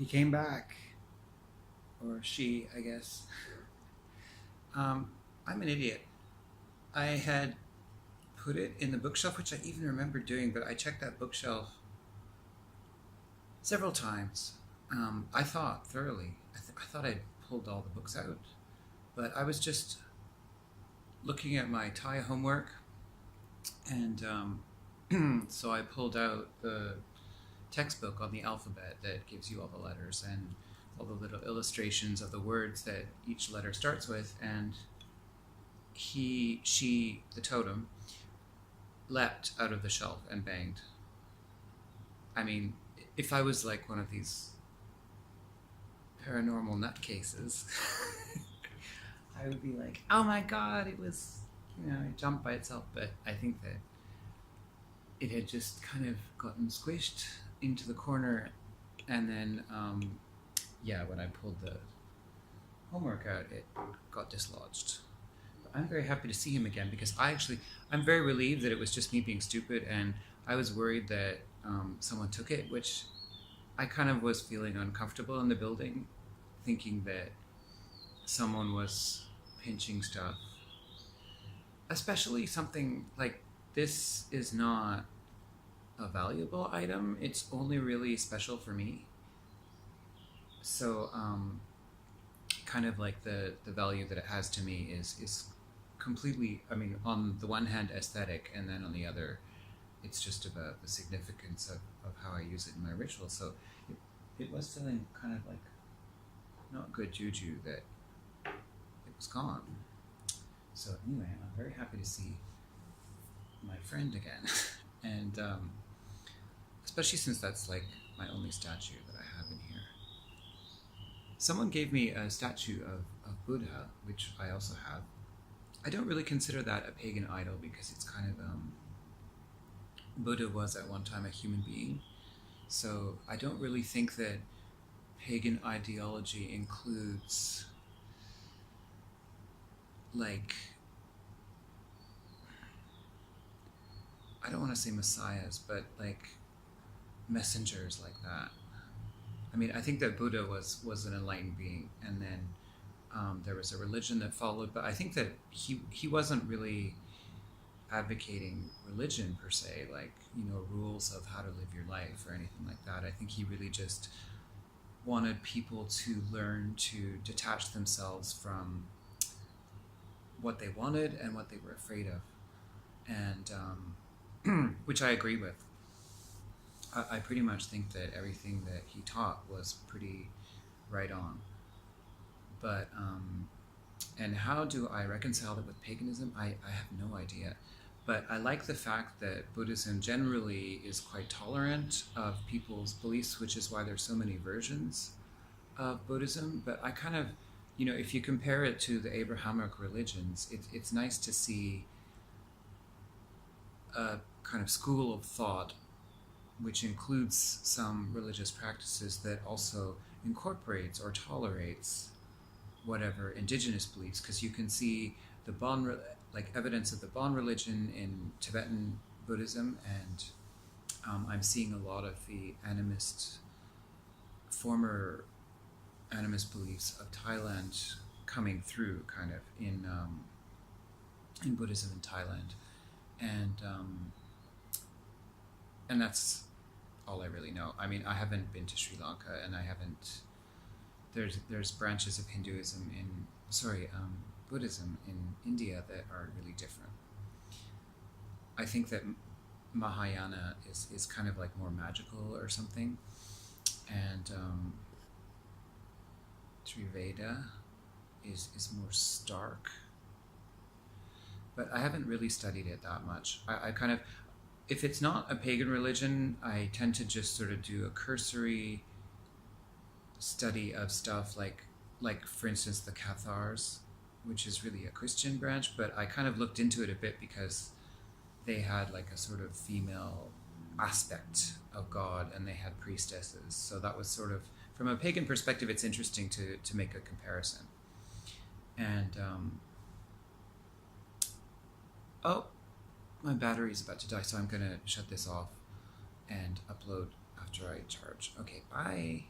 he came back, or she, I guess. I'm an idiot. I had put it in the bookshelf, which I even remember doing, but I checked that bookshelf several times. I thought thoroughly. I thought I'd pulled all the books out, but I was just looking at my Thai homework, and so I pulled out the textbook on the alphabet that gives you all the letters and all the little illustrations of the words that each letter starts with, and she, the totem, leapt out of the shelf and banged. I mean, if I was like one of these paranormal nutcases, I would be like, oh my god, it was, it jumped by itself. But I think that it had just kind of gotten squished into the corner, and then, when I pulled the homework out, it got dislodged. But I'm very happy to see him again because I'm very relieved that it was just me being stupid, and I was worried that someone took it, which I kind of was feeling uncomfortable in the building, thinking that someone was pinching stuff. Especially something like this is not a valuable item. It's only really special for me. So, kind of like the value that it has to me is completely, I mean, on the one hand, aesthetic, and then on the other, it's just about the significance of how I use it in my ritual. So it was feeling kind of like not good juju that it was gone. So anyway, I'm very happy to see my friend again. And especially since that's like my only statue that I have in here. Someone gave me a statue of Buddha, which I also have. I don't really consider that a pagan idol because it's kind of Buddha was at one time a human being. So I don't really think that pagan ideology includes like, I don't want to say messiahs, but like messengers like that. I mean, I think that Buddha was an enlightened being, and then there was a religion that followed, but I think that he wasn't really advocating religion per se, like, rules of how to live your life or anything like that. I think he really just wanted people to learn to detach themselves from what they wanted and what they were afraid of, and which I agree with. I pretty much think that everything that he taught was pretty right on. But and how do I reconcile it with paganism? I have no idea. But I like the fact that Buddhism generally is quite tolerant of people's beliefs, which is why there's so many versions of Buddhism. But I kind of, if you compare it to the Abrahamic religions, it's nice to see a kind of school of thought which includes some religious practices that also incorporates or tolerates whatever indigenous beliefs, because you can see the Bon, like evidence of the Bon religion in Tibetan Buddhism, and I'm seeing a lot of the former animist beliefs of Thailand coming through, kind of in Buddhism in Thailand, and that's all I really know. I mean, I haven't been to Sri Lanka, and I haven't. There's branches of Buddhism in India that are really different. I think that Mahayana is kind of like more magical or something, and Triveda is more stark. But I haven't really studied it that much. I kind of, if it's not a pagan religion, I tend to just sort of do a cursory study of stuff like for instance the Cathars, which is really a Christian branch, but I kind of looked into it a bit because they had like a sort of female aspect of God, and they had priestesses. So that was sort of, from a pagan perspective, it's interesting to make a comparison. And oh, my battery's about to die, so I'm gonna shut this off and upload after I charge. Okay, bye.